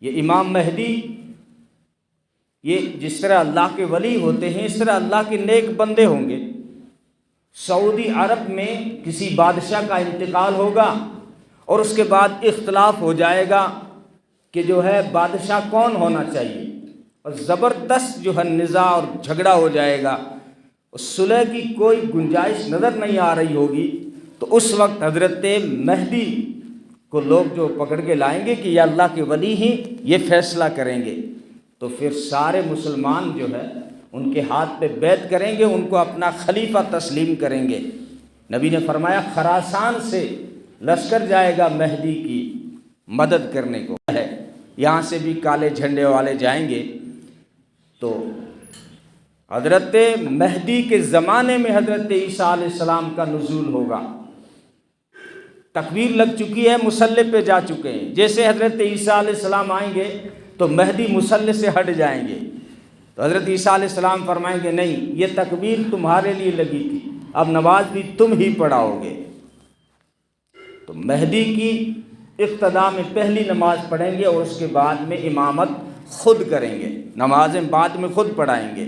یہ امام مہدی یہ جس طرح اللہ کے ولی ہوتے ہیں اس طرح اللہ کے نیک بندے ہوں گے۔ سعودی عرب میں کسی بادشاہ کا انتقال ہوگا اور اس کے بعد اختلاف ہو جائے گا کہ جو ہے بادشاہ کون ہونا چاہیے، اور زبردست جو ہے نزاع اور جھگڑا ہو جائے گا، صلح کی کوئی گنجائش نظر نہیں آ رہی ہوگی، تو اس وقت حضرت مہدی کو لوگ جو پکڑ کے لائیں گے کہ یہ اللہ کے ولی ہیں، یہ فیصلہ کریں گے، تو پھر سارے مسلمان جو ہے ان کے ہاتھ پہ بیعت کریں گے، ان کو اپنا خلیفہ تسلیم کریں گے۔ نبی نے فرمایا خراسان سے لشکر جائے گا مہدی کی مدد کرنے کو ہے، یہاں سے بھی کالے جھنڈے والے جائیں گے۔ تو حضرت مہدی کے زمانے میں حضرت عیسیٰ علیہ السلام کا نزول ہوگا، تکبیر لگ چکی ہے، مصلی پہ جا چکے ہیں۔ جیسے حضرت عیسیٰ علیہ السلام آئیں گے تو مہدی مصلی سے ہٹ جائیں گے، تو حضرت عیسیٰ علیہ السلام فرمائیں گے نہیں، یہ تکبیر تمہارے لیے لگی تھی، اب نماز بھی تم ہی پڑھاؤ گے۔ تو مہدی کی اقتداء میں پہلی نماز پڑھیں گے اور اس کے بعد میں امامت خود کریں گے، نمازیں بعد میں خود پڑھائیں گے۔